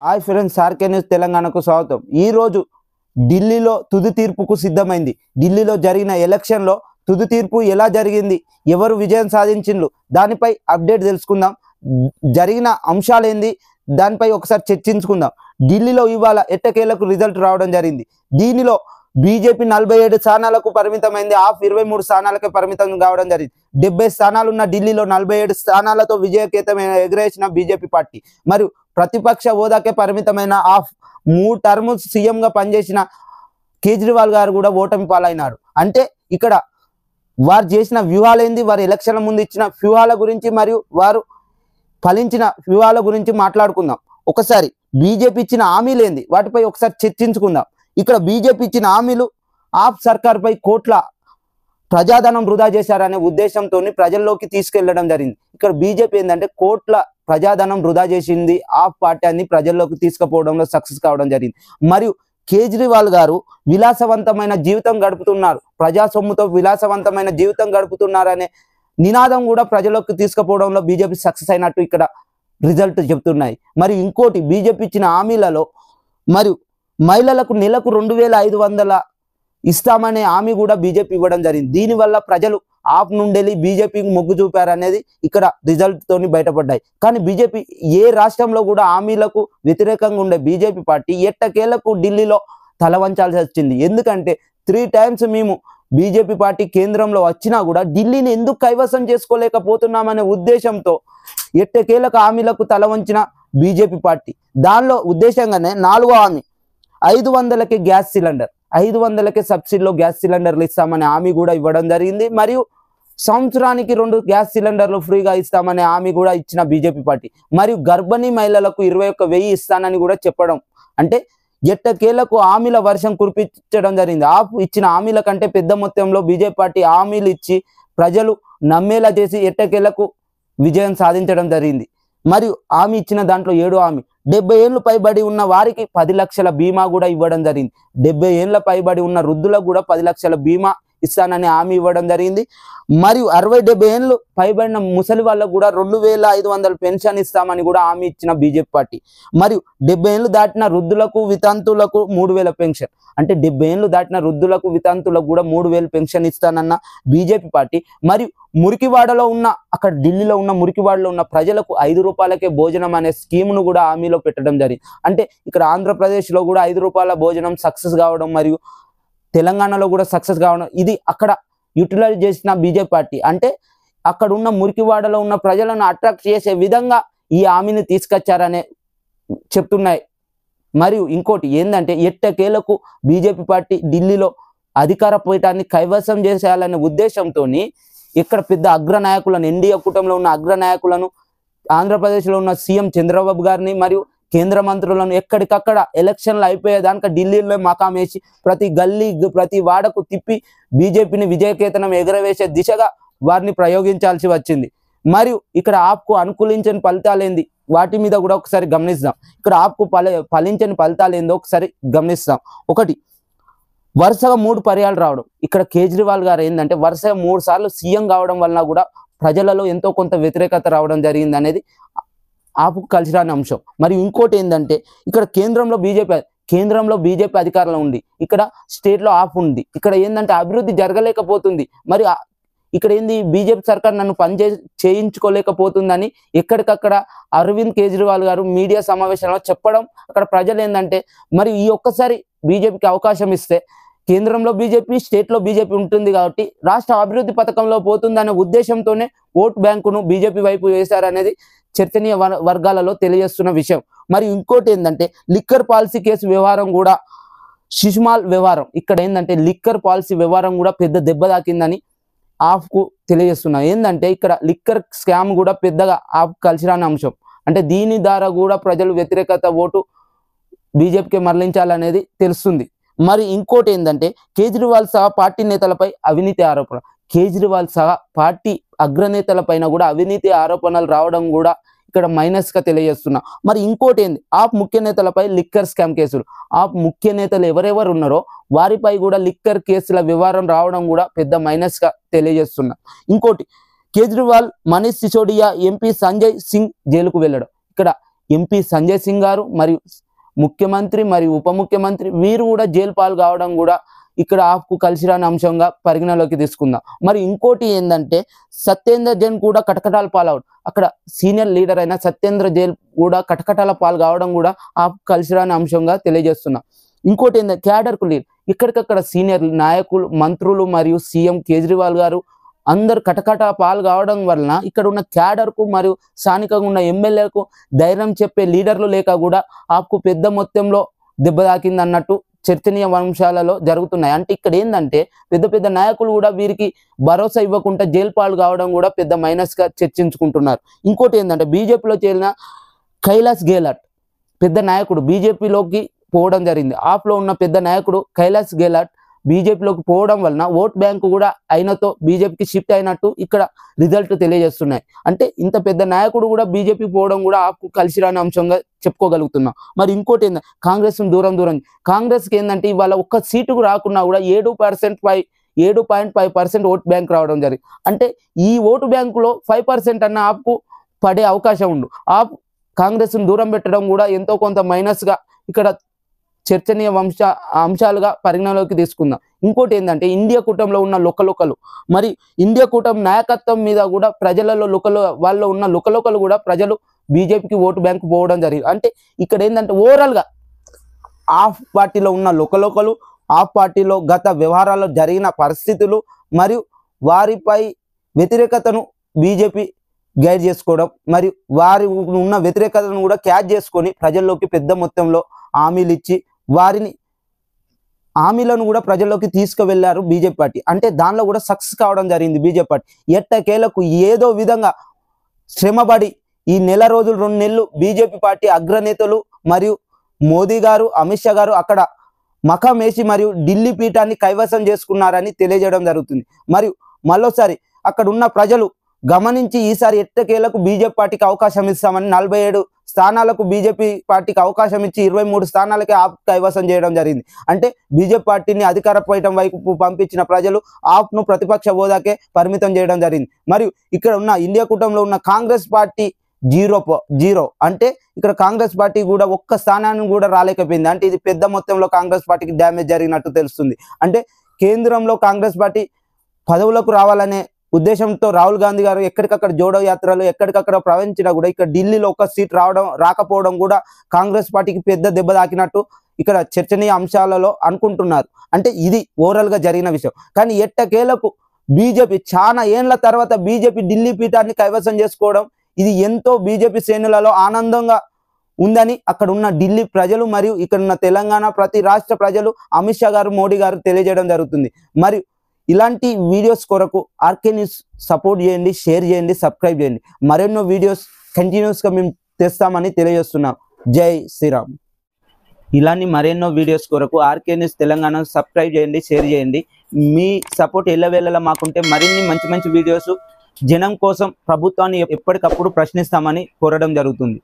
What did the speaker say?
Hi friends, RK news తెలంగాణకు స్వాగతం. ఈ రోజు ఢిల్లీలో తుది తీర్పుకు సిద్ధమైంది. ఢిల్లీలో జరిగిన ఎలక్షన్లో తుది తీర్పు ఎలా జరిగింది, ఎవరు విజయం సాధించిండ్రు, దానిపై అప్డేట్ తెలుసుకుందాం. జరిగిన అంశాలు ఏంది, దానిపై ఒకసారి చర్చించుకుందాం. ఢిల్లీలో ఇవాళ ఎట్టకేలకు రిజల్ట్ రావడం జరిగింది. దీనిలో బీజేపీ 47 స్థానాలకు పరిమితమైంది. 23 స్థానాలకే పరిమితం కావడం జరిగింది. 70 స్థానాలున్న ఢిల్లీలో 47 స్థానాలతో విజయకేతం ఎగరేసిన బీజేపీ పార్టీ మరియు ప్రతిపక్ష హోదాకే పరిమితమైన 3 టర్మ్స్ సీఎంగా పనిచేసిన కేజ్రీవాల్ గారు కూడా ఓటమి పాలైనారు. అంటే ఇక్కడ వారు చేసిన వ్యూహాలు ఏంది, వారు ఎలక్షన్ల ముందు ఇచ్చిన వ్యూహాల గురించి మరియు వారు ఫలించిన వ్యూహాల గురించి మాట్లాడుకుందాం. ఒకసారి బీజేపీ ఇచ్చిన హామీలు ఏంది, వాటిపై ఒకసారి చర్చించుకుందాం. ఇక్కడ బీజేపీ ఇచ్చిన హామీలు ఆప్ సర్కార్పై కోట్ల ప్రజాధనం వృధా చేశారనే ఉద్దేశంతో ప్రజల్లోకి తీసుకెళ్లడం జరిగింది. ఇక్కడ బీజేపీ ఏంటంటే కోట్ల ప్రజాధనం వృధా చేసింది, ఆప్ పార్టీని ప్రజల్లోకి తీసుకుపోవడంలో సక్సెస్ కావడం జరిగింది. మరియు కేజ్రీవాల్ గారు విలాసవంతమైన జీవితం గడుపుతున్నారు, ప్రజా సొమ్ముతో విలాసవంతమైన జీవితం గడుపుతున్నారనే నినాదం కూడా ప్రజల్లోకి తీసుకుపోవడంలో బీజేపీ సక్సెస్ అయినట్టు ఇక్కడ రిజల్ట్ చెప్తున్నాయి. మరియు ఇంకోటి, బీజేపీ ఇచ్చిన హామీలలో మరియు మహిళలకు నెలకు 2500 ఇస్తామనే హామీ కూడా బీజేపీ ఇవ్వడం జరిగింది. దీనివల్ల ప్రజలు ఆప్ నుండి బీజేపీకి మొగ్గు చూపారనేది ఇక్కడ రిజల్ట్ తోని బయటపడ్డాయి. కానీ బీజేపీ ఏ రాష్ట్రంలో కూడా హామీలకు వ్యతిరేకంగా ఉండే బీజేపీ పార్టీ ఎట్టకేలకు ఢిల్లీలో తల వంచాల్సి వచ్చింది. ఎందుకంటే 3 టైమ్స్ మేము బీజేపీ పార్టీ కేంద్రంలో వచ్చినా కూడా ఢిల్లీని ఎందుకు కైవసం చేసుకోలేకపోతున్నామనే ఉద్దేశంతో ఎట్టకేలకు హామీలకు తల వంచిన బీజేపీ పార్టీ. దానిలో ఉద్దేశంగానే 4వ హామీ 500కే గ్యాస్ సిలిండర్, 500కే సబ్సిడీలో గ్యాస్ సిలిండర్లు ఇస్తామనే హామీ కూడా ఇవ్వడం జరిగింది. మరియు సంవత్సరానికి 2 గ్యాస్ సిలిండర్లు ఫ్రీగా ఇస్తామనే హామీ కూడా ఇచ్చిన బీజేపీ పార్టీ. మరియు గర్భిణీ మహిళలకు 21,000 ఇస్తానని కూడా చెప్పడం, అంటే ఎట్టకేలకు హామీల వర్షం కురిపించడం జరిగింది. ఆప్ ఇచ్చిన హామీల కంటే పెద్ద మొత్తంలో బీజేపీ పార్టీ హామీలు ఇచ్చి ప్రజలు నమ్మేలా చేసి ఎట్టకేలకు విజయం సాధించడం జరిగింది. మరియు హామీ ఇచ్చిన దాంట్లో 7వ హామీ 70 ఏళ్ళు పైబడి ఉన్న వారికి 10 లక్షల బీమా కూడా ఇవ్వడం జరిగింది. 70 ఏళ్ళ పైబడి ఉన్న వృద్ధులకు కూడా 10 లక్షల బీమా ఇస్తానని హామీ ఇవ్వడం జరిగింది. మరియు 60-70 ఏళ్ళు పైబడిన ముసలి వాళ్ళకు కూడా 2500 పెన్షన్ ఇస్తామని కూడా హామీ ఇచ్చిన బీజేపీ పార్టీ. మరియు 70 ఏళ్ళు దాటిన వృద్ధులకు వితంతులకు 3000 పెన్షన్, అంటే 70 ఏళ్ళు దాటిన వృద్ధులకు వితంతులకు కూడా 3000 పెన్షన్ ఇస్తానన్న బీజేపీ పార్టీ. మరియు మురికివాడలో ఉన్న, అక్కడ ఢిల్లీలో ఉన్న మురికివాడలో ఉన్న ప్రజలకు 5 రూపాయలకే భోజనం అనే స్కీమ్ను కూడా హామీలో పెట్టడం జరిగింది. అంటే ఇక్కడ ఆంధ్రప్రదేశ్లో కూడా 5 రూపాయల భోజనం సక్సెస్ కావడం మరియు తెలంగాణలో కూడా సక్సెస్ కావడం, ఇది అక్కడ యూటిలైజ్ చేసిన బీజేపీ పార్టీ. అంటే అక్కడ ఉన్న మురికివాడలో ఉన్న ప్రజలను అట్రాక్ట్ చేసే విధంగా ఈ హామీని తీసుకొచ్చారనే చెప్తున్నాయి. మరియు ఇంకోటి ఏంటంటే ఎట్టకేలకు బీజేపీ పార్టీ ఢిల్లీలో అధికార పీఠాన్ని కైవసం చేసేయాలనే ఉద్దేశంతో ఇక్కడ పెద్ద అగ్రనాయకులను, ఎన్డీఏ కూటమిలో ఉన్న అగ్రనాయకులను, ఆంధ్రప్రదేశ్లో ఉన్న సీఎం చంద్రబాబు గారిని మరియు కేంద్ర మంత్రులను ఎక్కడికక్కడ ఎలక్షన్లు అయిపోయేదానికి ఢిల్లీలో మకాం వేసి ప్రతి గల్లీ ప్రతి వాడకు తిప్పి బీజేపీని విజయకేతనం ఎగరవేసే దిశగా వారిని ప్రయోగించాల్సి వచ్చింది. మరియు ఇక్కడ ఆప్కు అనుకూలించని ఫలితాలు ఏంది, వాటి మీద కూడా ఒకసారి గమనిస్తాం. ఇక్కడ ఆప్కు ఫలించని ఫలితాలు ఏందో ఒకసారి గమనిస్తాం. ఒకటి, వరుసగా 3 పర్యాలు రావడం. ఇక్కడ కేజ్రీవాల్ గారు ఏంటంటే వరుసగా 3 సార్లు సీఎం కావడం వలన కూడా ప్రజలలో ఎంతో కొంత వ్యతిరేకత రావడం జరిగింది అనేది ఆపుకు కలిసి రాని అంశం. మరియు ఇంకోటి ఏంటంటే ఇక్కడ కేంద్రంలో బీజేపీ అధికారంలో ఉంది, ఇక్కడ స్టేట్లో ఆప్ ఉంది. ఇక్కడ ఏంటంటే అభివృద్ధి జరగలేకపోతుంది. మరి ఇక్కడ ఏంది, బీజేపీ సర్కార్ నన్ను చేయించుకోలేకపోతుందని ఎక్కడికక్కడ అరవింద్ కేజ్రీవాల్ గారు మీడియా సమావేశంలో చెప్పడం, అక్కడ ప్రజలు ఏంటంటే మరి ఈ ఒక్కసారి బీజేపీకి అవకాశం ఇస్తే కేంద్రంలో బీజేపీ, స్టేట్లో బీజేపీ ఉంటుంది కాబట్టి రాష్ట్ర అభివృద్ధి పథకంలో పోతుందనే ఉద్దేశంతోనే ఓట్ బ్యాంకును బీజేపీ వైపు వేశారనేది చర్చనీయ వర్గాలలో తెలియజేస్తున్న విషయం. మరి ఇంకోటి ఏంటంటే లిక్కర్ పాలసీ కేసు వ్యవహారం కూడా, శిశుమాల్ వ్యవహారం, ఇక్కడ ఏంటంటే లిక్కర్ పాలసీ వ్యవహారం కూడా పెద్ద దెబ్బ తాకిందని ఆప్కు తెలియజేస్తున్నా. ఏంటంటే ఇక్కడ లిక్కర్ స్కామ్ కూడా పెద్దగా ఆప్ కలిసి రాని అంశం. అంటే దీని ద్వారా కూడా ప్రజలు వ్యతిరేకత ఓటు బీజేపీకి మరలించాలనేది తెలుస్తుంది. మరి ఇంకోటి ఏంటంటే కేజ్రీవాల్ సహా పార్టీ నేతలపై అవినీతి ఆరోపణ, కేజ్రీవాల్ సహా పార్టీ అగ్రనేతలపైన కూడా అవినీతి ఆరోపణలు రావడం కూడా ఇక్కడ మైనస్గా తెలియజేస్తున్నా. మరి ఇంకోటి ఏంది, ఆప్ ముఖ్య నేతలపై లిక్కర్ స్కామ్ కేసులు, ఆప్ ముఖ్య నేతలు ఎవరెవరు ఉన్నారో వారిపై కూడా లిక్కర్ కేసుల వ్యవహారం రావడం కూడా పెద్ద మైనస్గా తెలియజేస్తున్నా. ఇంకోటి, కేజ్రీవాల్, మనీష్ సిసోడియా, ఎంపీ సంజయ్ సింగ్ జైలుకు వెళ్ళడం. ఇక్కడ ఎంపీ సంజయ్ సింగ్ గారు మరియు ముఖ్యమంత్రి మరియు ఉప ముఖ్యమంత్రి వీరు కూడా జైలు పాలు కావడం కూడా ఇక్కడ ఆప్కు కలిసి రాని అంశంగా పరిగణలోకి తీసుకుందాం. మరి ఇంకోటి ఏంటంటే సత్యేందర్ జైన్ కూడా కటకటాల పాలవడం, అక్కడ సీనియర్ లీడర్ అయిన సత్యేంద్ర జైన్ కూడా కటకటాల పాలు కావడం కూడా ఆప్కు కలిసి రాని అంశంగా తెలియజేస్తున్నాం. ఇంకోటి ఏంటంటే క్యాడర్కు లీడ్, ఇక్కడికక్కడ సీనియర్ నాయకులు, మంత్రులు మరియు సీఎం కేజ్రీవాల్ గారు అందరు కటకట పాలు కావడం వలన ఇక్కడ ఉన్న క్యాడర్కు మరియు స్థానికంగా ఉన్న ఎమ్మెల్యేలకు ధైర్యం చెప్పే లీడర్లు లేక కూడా ఆప్కు పెద్ద మొత్తంలో దెబ్బ తాకింది అన్నట్టు చర్చనీయ వంశాలలో జరుగుతున్నాయి. అంటే ఇక్కడ ఏంటంటే పెద్ద పెద్ద నాయకులు కూడా వీరికి భరోసా ఇవ్వకుండా జైలు పాలు కావడం కూడా పెద్ద మైనస్గా చర్చించుకుంటున్నారు. ఇంకోటి ఏంటంటే బీజేపీలో చేరిన కైలాస్ గెహ్లాట్ పెద్ద నాయకుడు బీజేపీలోకి పోవడం జరిగింది. ఆప్లో ఉన్న పెద్ద నాయకుడు కైలాస్ గెహ్లాట్ బీజేపీలోకి పోవడం వలన ఓట్ బ్యాంకు కూడా అయినతో బీజేపీకి షిఫ్ట్ అయినట్టు ఇక్కడ రిజల్ట్ తెలియజేస్తున్నాయి. అంటే ఇంత పెద్ద నాయకుడు కూడా బీజేపీ పోవడం కూడా ఆప్కు కలిసి రాని అంశంగా చెప్పుకోగలుగుతున్నాం. మరి ఇంకోటి ఏంటంటే కాంగ్రెస్ దూరం కాంగ్రెస్కి ఏంటంటే ఇవాళ ఒక్క సీటుకు రాకున్నా కూడా 7.5% ఓట్ బ్యాంక్ రావడం జరిగింది. అంటే ఈ ఓటు బ్యాంకులో 5% అన్న ఆప్కు పడే అవకాశం ఉండు. ఆప్ కాంగ్రెస్ను దూరం పెట్టడం కూడా ఎంతో కొంత మైనస్గా ఇక్కడ చర్చనీయ అంశాలుగా పరిగణలోకి తీసుకుందాం. ఇంకోటి ఏంటంటే ఇండియా కూటమిలో ఉన్న లుకలుకలు, మరి ఇండియా కూటమి నాయకత్వం మీద కూడా ప్రజలలో వాళ్ళలో ఉన్న లుకలుకలు కూడా ప్రజలు బీజేపీకి ఓటు బ్యాంకు పోవడం జరిగింది. అంటే ఇక్కడ ఏంటంటే ఓవరాల్గా ఆప్ పార్టీలో ఉన్న లుకలుకలు, ఆప్ పార్టీలో గత వ్యవహారాల్లో జరిగిన పరిస్థితులు మరియు వారిపై వ్యతిరేకతను బీజేపీ గైడ్ చేసుకోవడం మరియు వారి ఉన్న వ్యతిరేకతను కూడా క్యాచ్ చేసుకొని ప్రజల్లోకి పెద్ద మొత్తంలో హామీలు ఇచ్చి హామీలను కూడా ప్రజల్లోకి తీసుకువెళ్లారు బీజేపీ పార్టీ. అంటే దానిలో కూడా సక్సెస్ కావడం జరిగింది బీజేపీ పార్టీ. ఎట్టకేలకు ఏదో విధంగా శ్రమపడి ఈ నెల రోజులు 2 నెలలు బీజేపీ పార్టీ అగ్రనేతలు మరియు మోదీ గారు, అమిత్ షా గారు అక్కడ మఖం వేసి మరియు ఢిల్లీ పీఠాన్ని కైవసం చేసుకున్నారని తెలియజేయడం జరుగుతుంది. మరియు మరోసారి అక్కడ ఉన్న ప్రజలు గమనించి ఈసారి ఎట్టకేలకు బీజేపీ పార్టీకి అవకాశం ఇస్తామని 47 స్థానాలకు బీజేపీ పార్టీకి అవకాశం ఇచ్చి 23 స్థానాలకే ఆప్ కైవసం చేయడం జరిగింది. అంటే బీజేపీ పార్టీని అధికార పీఠం వైపు పంపించిన ప్రజలు ఆప్ను ప్రతిపక్ష హోదాకే పరిమితం చేయడం జరిగింది. మరియు ఇక్కడ ఉన్న ఇండియా కూటమిలో ఉన్న కాంగ్రెస్ పార్టీ జీరో అంటే ఇక్కడ కాంగ్రెస్ పార్టీ కూడా ఒక్క స్థానాన్ని కూడా రాలేకపోయింది. అంటే ఇది పెద్ద మొత్తంలో కాంగ్రెస్ పార్టీకి డ్యామేజ్ జరిగినట్టు తెలుస్తుంది. అంటే కేంద్రంలో కాంగ్రెస్ పార్టీ పదవులకు రావాలనే ఉద్దేశంతో రాహుల్ గాంధీ గారు ఎక్కడికక్కడ జోడో యాత్రలు ఎక్కడికక్కడ ప్రవహించినా కూడా ఇక్కడ ఢిల్లీలో ఒక సీట్ రాకపోవడం కూడా కాంగ్రెస్ పార్టీకి పెద్ద దెబ్బ తాకినట్టు ఇక్కడ చర్చనీయ అంశాలలో అనుకుంటున్నారు. అంటే ఇది ఓవరాల్గా జరిగిన విషయం. కానీ ఎట్టకేలకు బీజేపీ చాలా ఏళ్ల తర్వాత బీజేపీ ఢిల్లీ పీఠాన్ని కైవసం చేసుకోవడం ఇది ఎంతో బీజేపీ శ్రేణులలో ఆనందంగా ఉందని అక్కడ ఉన్న ఢిల్లీ ప్రజలు మరియు ఇక్కడ ఉన్న తెలంగాణ ప్రతి రాష్ట్ర ప్రజలు అమిత్ షా గారు, మోడీ గారు తెలియజేయడం జరుగుతుంది. మరియు ఇలాంటి వీడియోస్ కొరకు ఆర్కే న్యూస్ సపోర్ట్ చేయండి, షేర్ చేయండి, సబ్స్క్రైబ్ చేయండి. మరెన్నో వీడియోస్ కంటిన్యూస్గా మేము తెస్తామని తెలియజేస్తున్నాం. జై శ్రీరామ్. ఇలాంటి మరెన్నో వీడియోస్ కొరకు ఆర్కే న్యూస్ తెలంగాణ సబ్స్క్రైబ్ చేయండి, షేర్ చేయండి. మీ సపోర్ట్ ఎల్లవేళలా మాకుంటే మరిన్ని మంచి వీడియోస్ జనం కోసం ప్రభుత్వాన్ని ఎప్పటికప్పుడు ప్రశ్నిస్తామని కోరడం జరుగుతుంది.